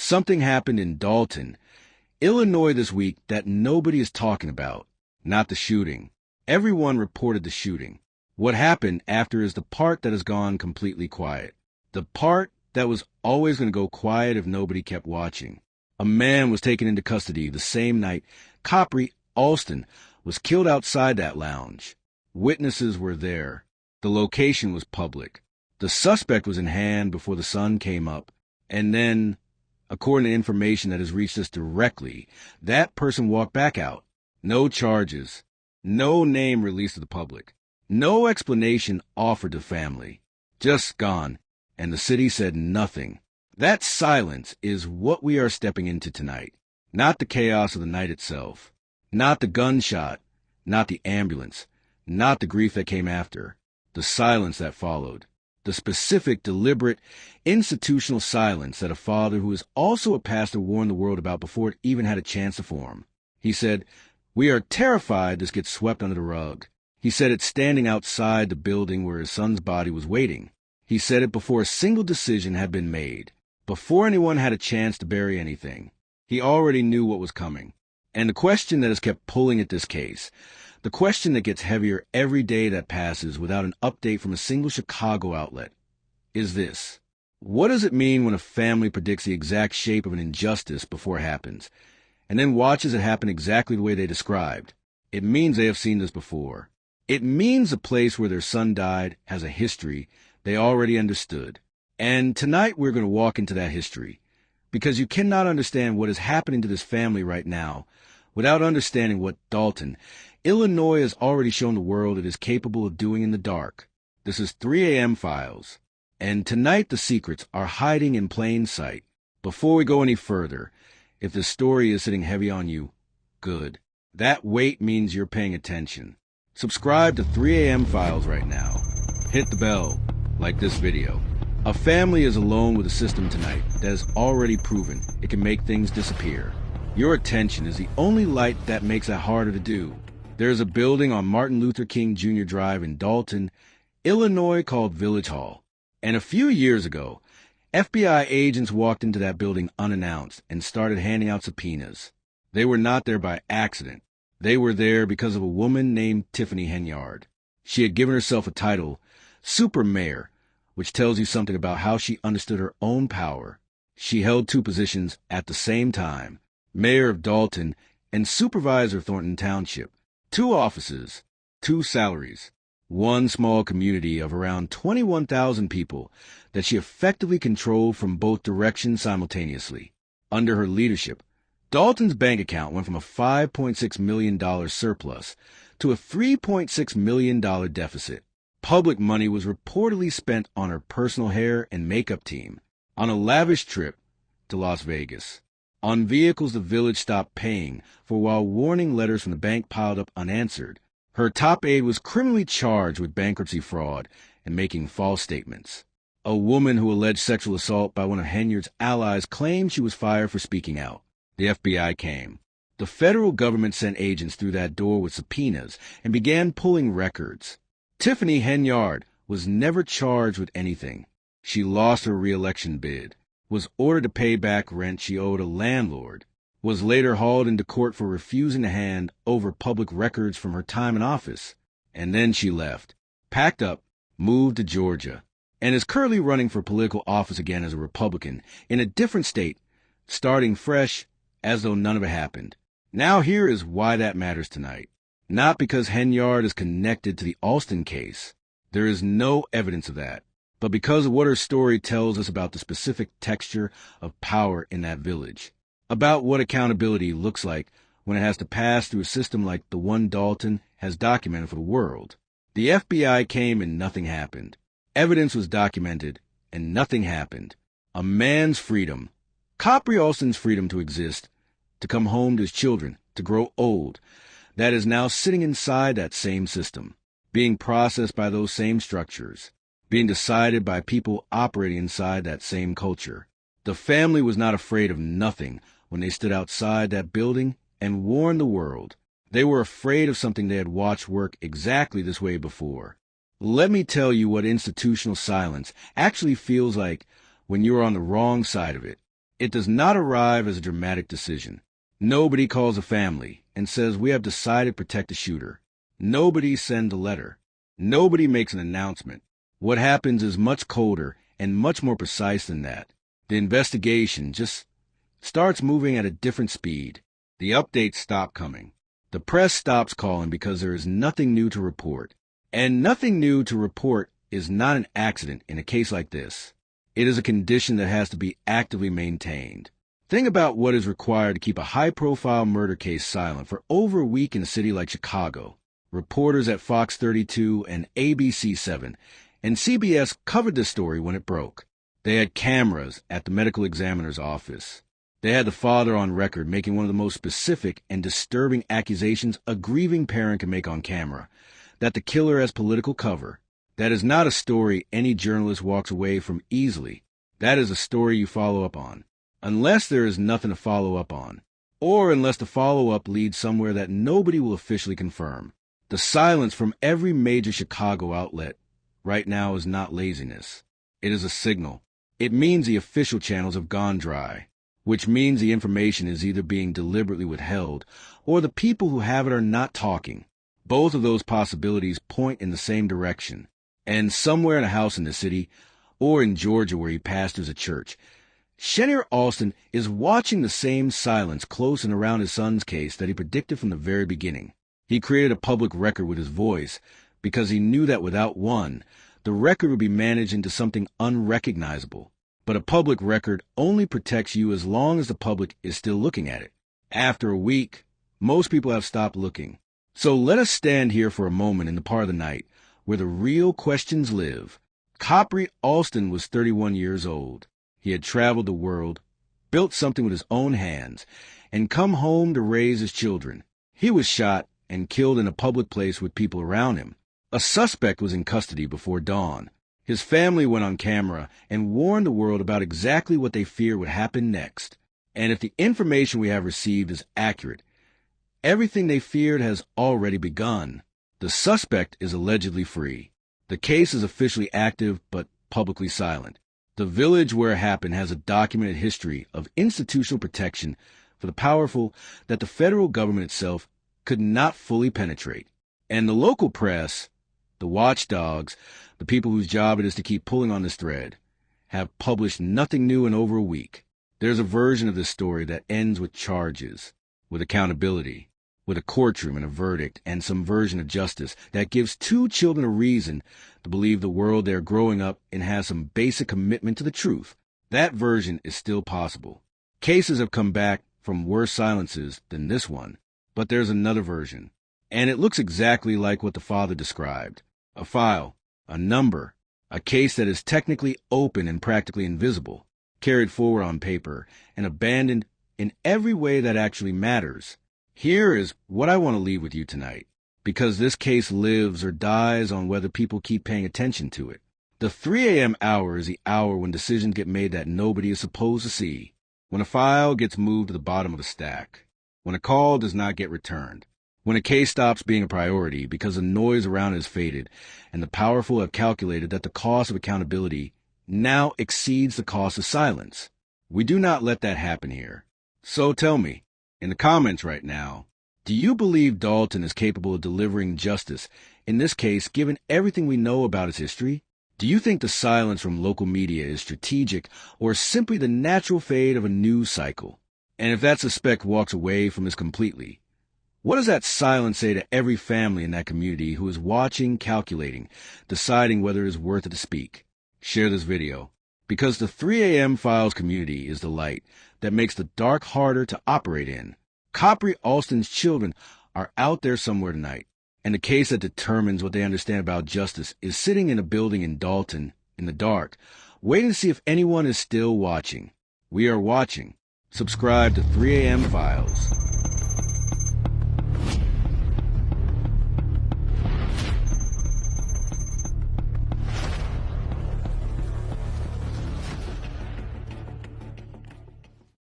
Something happened in Dolton, Illinois this week that nobody is talking about. Not the shooting. Everyone reported the shooting. What happened after is the part that has gone completely quiet. The part that was always going to go quiet if nobody kept watching. A man was taken into custody the same night Khapri Alston was killed outside that lounge. Witnesses were there. The location was public. The suspect was in hand before the sun came up. And then, according to information that has reached us directly, that person walked back out. No charges. No name released to the public. No explanation offered to family. Just gone. And the city said nothing. That silence is what we are stepping into tonight. Not the chaos of the night itself. Not the gunshot. Not the ambulance. Not the grief that came after. The silence that followed. The specific, deliberate, institutional silence that a father who is also a pastor warned the world about before it even had a chance to form. He said, "We are terrified this gets swept under the rug." He said it standing outside the building where his son's body was waiting. He said it before a single decision had been made, before anyone had a chance to bury anything. He already knew what was coming. And the question that has kept pulling at this case, the question that gets heavier every day that passes without an update from a single Chicago outlet, is this. What does it mean when a family predicts the exact shape of an injustice before it happens, and then watches it happen exactly the way they described? It means they have seen this before. It means the place where their son died has a history they already understood. And tonight we're going to walk into that history, because you cannot understand what is happening to this family right now without understanding what Dolton, Illinois has already shown the world it is capable of doing in the dark. This is 3 a.m. Files, and tonight the secrets are hiding in plain sight. Before we go any further, if this story is sitting heavy on you, good. That weight means you're paying attention. Subscribe to 3 a.m. Files right now. Hit the bell, like this video. A family is alone with a system tonight that has already proven it can make things disappear. Your attention is the only light that makes it harder to do. There is a building on Martin Luther King Jr. Drive in Dolton, Illinois called Village Hall. And a few years ago, FBI agents walked into that building unannounced and started handing out subpoenas. They were not there by accident. They were there because of a woman named Tiffany Henyard. She had given herself a title, Super Mayor, which tells you something about how she understood her own power. She held two positions at the same time, Mayor of Dolton and Supervisor of Thornton Township. 2 offices, 2 salaries, 1 small community of around 21,000 people that she effectively controlled from both directions simultaneously. Under her leadership, Dolton's bank account went from a $5.6 million surplus to a $3.6 million deficit. Public money was reportedly spent on her personal hair and makeup team, on a lavish trip to Las Vegas, on vehicles the village stopped paying for while warning letters from the bank piled up unanswered. Her top aide was criminally charged with bankruptcy fraud and making false statements. A woman who alleged sexual assault by one of Henyard's allies claimed she was fired for speaking out. The FBI came. The federal government sent agents through that door with subpoenas and began pulling records. Tiffany Henyard was never charged with anything. She lost her re-election bid, was ordered to pay back rent she owed a landlord, was later hauled into court for refusing to hand over public records from her time in office, and then she left, packed up, moved to Georgia, and is currently running for political office again as a Republican in a different state, starting fresh as though none of it happened. Now here is why that matters tonight. Not because Henyard is connected to the Alston case. There is no evidence of that. But because of what her story tells us about the specific texture of power in that village. About what accountability looks like when it has to pass through a system like the one Dolton has documented for the world. The FBI came and nothing happened. Evidence was documented and nothing happened. A man's freedom, Khapri Alston's freedom to exist, to come home to his children, to grow old, that is now sitting inside that same system, being processed by those same structures, being decided by people operating inside that same culture. The family was not afraid of nothing when they stood outside that building and warned the world. They were afraid of something they had watched work exactly this way before. Let me tell you what institutional silence actually feels like when you are on the wrong side of it. It does not arrive as a dramatic decision. Nobody calls a family and says, "We have decided to protect the shooter." Nobody sends a letter. Nobody makes an announcement. What happens is much colder and much more precise than that. The investigation just starts moving at a different speed. The updates stop coming. The press stops calling because there is nothing new to report. And nothing new to report is not an accident in a case like this. It is a condition that has to be actively maintained. Think about what is required to keep a high-profile murder case silent for over a week in a city like Chicago. Reporters at Fox 32 and ABC 7 and CBS covered this story when it broke. They had cameras at the medical examiner's office. They had the father on record making one of the most specific and disturbing accusations a grieving parent can make on camera, that the killer has political cover. That is not a story any journalist walks away from easily. That is a story you follow up on. Unless there is nothing to follow up on, or unless the follow-up leads somewhere that nobody will officially confirm. The silence from every major Chicago outlet right now is not laziness. It is a signal. It means the official channels have gone dry, which means the information is either being deliberately withheld or the people who have it are not talking. Both of those possibilities point in the same direction. And somewhere in a house in the city, or in Georgia where he pastors a church, Khapri Alston is watching the same silence close and around his son's case that he predicted from the very beginning. He created a public record with his voice because he knew that without one, the record would be managed into something unrecognizable. But a public record only protects you as long as the public is still looking at it. After a week, most people have stopped looking. So let us stand here for a moment in the part of the night where the real questions live. Khapri Alston was 31 years old. He had traveled the world, built something with his own hands, and come home to raise his children. He was shot and killed in a public place with people around him. A suspect was in custody before dawn. His family went on camera and warned the world about exactly what they fear would happen next. And if the information we have received is accurate, everything they feared has already begun. The suspect is allegedly free. The case is officially active but publicly silent. The village where it happened has a documented history of institutional protection for the powerful that the federal government itself could not fully penetrate. And the local press, the watchdogs, the people whose job it is to keep pulling on this thread, have published nothing new in over a week. There's a version of this story that ends with charges, with accountability, with a courtroom and a verdict, and some version of justice that gives two children a reason to believe the world they're growing up in has some basic commitment to the truth. That version is still possible. Cases have come back from worse silences than this one, but there's another version, and it looks exactly like what the father described. A file, a number, a case that is technically open and practically invisible, carried forward on paper, and abandoned in every way that actually matters. Here is what I want to leave with you tonight, because this case lives or dies on whether people keep paying attention to it. The 3 a.m. hour is the hour when decisions get made that nobody is supposed to see, when a file gets moved to the bottom of the stack, when a call does not get returned, when a case stops being a priority because the noise around it has faded, and the powerful have calculated that the cost of accountability now exceeds the cost of silence. We do not let that happen here. So tell me, in the comments right now, do you believe Dolton is capable of delivering justice in this case given everything we know about his history? Do you think the silence from local media is strategic or simply the natural fade of a news cycle? And if that suspect walks away from this completely, what does that silence say to every family in that community who is watching, calculating, deciding whether it is worth it to speak? Share this video, because the 3 a.m. Files community is the light that makes the dark harder to operate in. Khapri Alston's children are out there somewhere tonight, and the case that determines what they understand about justice is sitting in a building in Dolton, in the dark, waiting to see if anyone is still watching. We are watching. Subscribe to 3 a.m. Files.